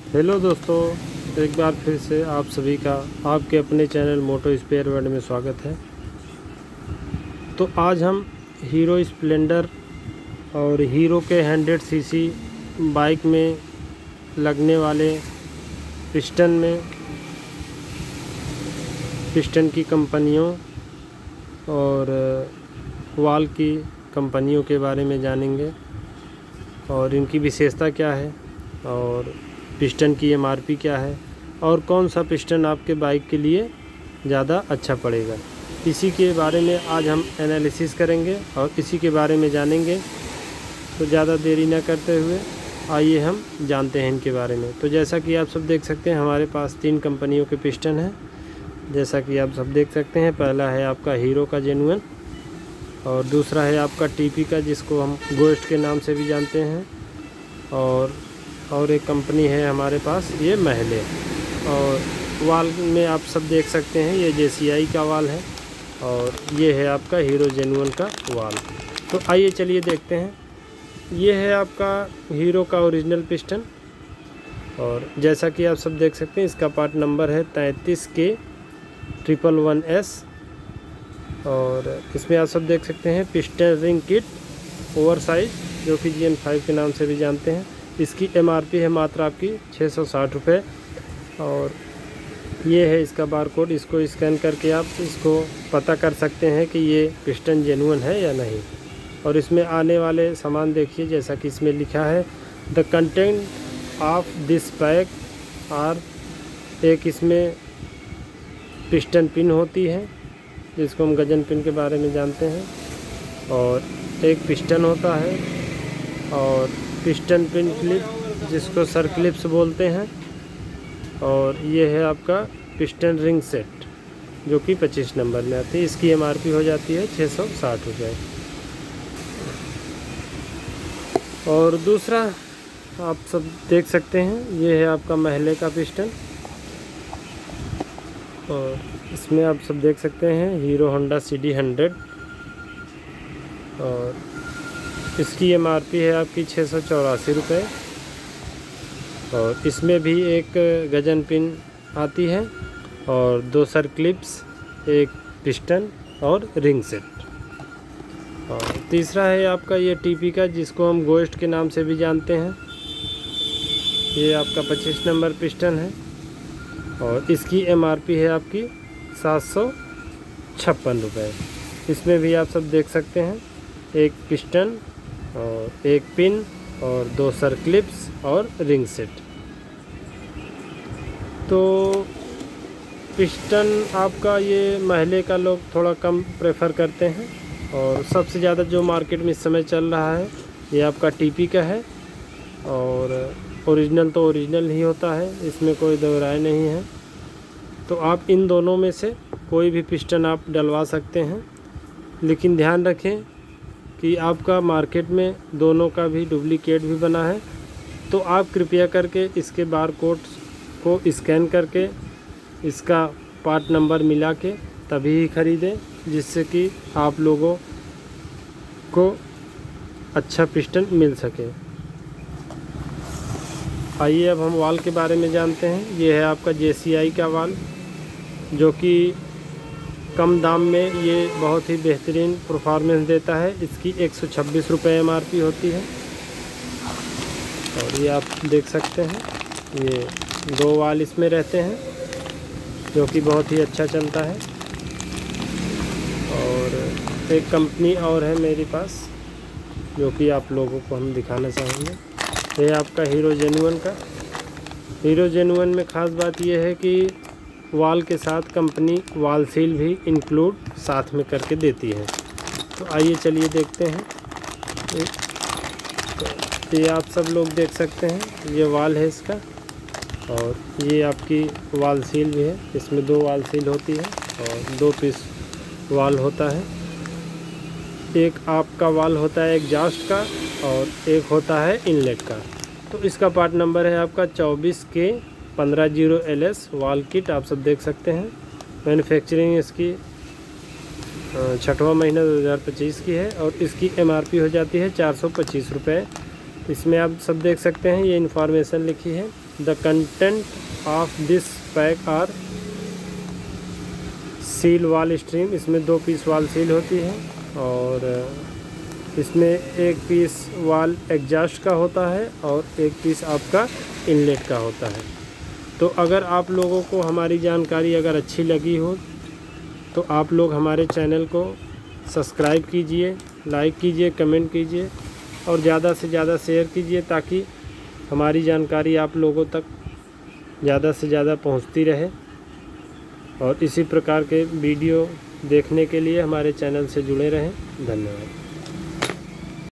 Hello दोस्तों, एक बार फिर से आप सभी का आपके अपने चैनल मोटो स्पेयर वर्ल्ड में स्वागत है। तो आज हम हीरो स्प्लेंडर और हीरो के 100 सीसी बाइक में लगने वाले पिस्टन की कंपनियों और वाल की कंपनियों के बारे में जानेंगे और इनकी विशेषता क्या है और पिस्टन की एमआरपी क्या है और कौन सा पिस्टन आपके बाइक के लिए ज़्यादा अच्छा पड़ेगा। इसी के बारे में आज हम एनालिसिस करेंगे और इसी के बारे में जानेंगे। तो ज़्यादा देरी न करते हुए आइए हम जानते हैं इनके बारे में। तो जैसा कि आप सब देख सकते हैं, हमारे पास 3 कंपनियों के पिस्टन हैं। जैसा कि आप सब देख सकते हैं, पहला है आपका हीरो का जेन्युइन और दूसरा है आपका टीपी का, जिसको हम गोस्ट के नाम से भी जानते हैं। और एक कंपनी है हमारे पास, ये महले। और वाल में आप सब देख सकते हैं, ये जेसीआई का वाल है और ये है आपका हीरो जेन्युइन का वाल। तो आइए चलिए देखते हैं। ये है आपका हीरो का ओरिजिनल पिस्टन और जैसा कि आप सब देख सकते हैं, इसका पार्ट नंबर है 33K111S। और इसमें आप सब देख सकते हैं piston ring kit over size, जो कि GN5 के नाम से भी जानते हैं। इसकी एमआरपी है मात्र आपकी 660 रुपये। और ये है इसका बार कोड, इसको स्कैन करके आप इसको पता कर सकते हैं कि ये पिस्टन जेन्युइन है या नहीं। और इसमें आने वाले सामान देखिए, जैसा कि इसमें लिखा है, the content of this pack are, एक इसमें पिस्टन पिन होती है जिसको हम गजन पिन के बारे में जानते हैं, और एक पिस्टन होता है और पिस्टन पिन क्लिप जिसको सर क्लिप्स बोलते हैं, और ये है आपका पिस्टन रिंग सेट जो कि 25 नंबर में आती है। इसकी एमआरपी हो जाती है 660 रुपये। और दूसरा आप सब देख सकते हैं, ये है आपका महले का पिस्टन और इसमें आप सब देख सकते हैं हीरो होंडा CD100 और इसकी एमआरपी है आपकी 684 रुपये। और इसमें भी एक गजन पिन आती है और 2 सर क्लिप्स, एक पिस्टन और रिंग सेट। और तीसरा है आपका ये टीपी का, जिसको हम गोस्ट के नाम से भी जानते हैं। ये आपका 25 नंबर पिस्टन है और इसकी एमआरपी है आपकी 756 रुपये। इसमें भी आप सब देख सकते हैं एक पिस्टन और एक पिन और 2 सर क्लिप्स और रिंग सेट। तो पिस्टन आपका ये महले का लोग थोड़ा कम प्रेफर करते हैं और सबसे ज़्यादा जो मार्केट में इस समय चल रहा है ये आपका टीपी का है। और ओरिजिनल तो ओरिजिनल ही होता है, इसमें कोई दो राय नहीं है। तो आप इन दोनों में से कोई भी पिस्टन आप डलवा सकते हैं, लेकिन ध्यान रखें कि आपका मार्केट में दोनों का भी डुप्लीकेट भी बना है। तो आप कृपया करके इसके बार कोड को स्कैन करके इसका पार्ट नंबर मिला के तभी ही ख़रीदें, जिससे कि आप लोगों को अच्छा पिस्टन मिल सके। आइए अब हम वाल के बारे में जानते हैं। ये है आपका जेसीआई का वाल, जो कि कम दाम में ये बहुत ही बेहतरीन परफॉर्मेंस देता है। इसकी 126 रुपये एमआरपी होती है और ये आप देख सकते हैं, ये 2 वाल इसमें रहते हैं जो कि बहुत ही अच्छा चलता है। और एक कंपनी और है मेरे पास जो कि आप लोगों को हम दिखाना चाहेंगे। ये आपका हीरो जेन्युइन का। हीरो जेन्युइन में ख़ास बात यह है कि वाल के साथ कंपनी वाल सील भी इंक्लूड साथ में करके देती है। तो आइए चलिए देखते हैं। तो ये आप सब लोग देख सकते हैं, ये वाल है इसका और ये आपकी वाल सील भी है। इसमें 2 वाल सील होती है और 2 पीस वाल होता है। एक आपका वाल होता है एग्जॉस्ट का और एक होता है इनलेट का। तो इसका पार्ट नंबर है आपका 24K150LS वाल किट, आप सब देख सकते हैं। मैन्युफैक्चरिंग इसकी 6वां महीना 2025 की है और इसकी एमआरपी हो जाती है 425 रुपये। इसमें आप सब देख सकते हैं, ये इन्फॉर्मेशन लिखी है। The content of this pack are seal wall stream, इसमें 2 पीस वाल सील होती है और इसमें 1 पीस वाल एग्जॉस्ट का होता है और 1 पीस आपका इनलेट का होता है। तो अगर आप लोगों को हमारी जानकारी अगर अच्छी लगी हो तो आप लोग हमारे चैनल को सब्सक्राइब कीजिए, लाइक कीजिए, कमेंट कीजिए और ज़्यादा से ज़्यादा शेयर कीजिए ताकि हमारी जानकारी आप लोगों तक ज़्यादा से ज़्यादा पहुंचती रहे। और इसी प्रकार के वीडियो देखने के लिए हमारे चैनल से जुड़े रहें। धन्यवाद।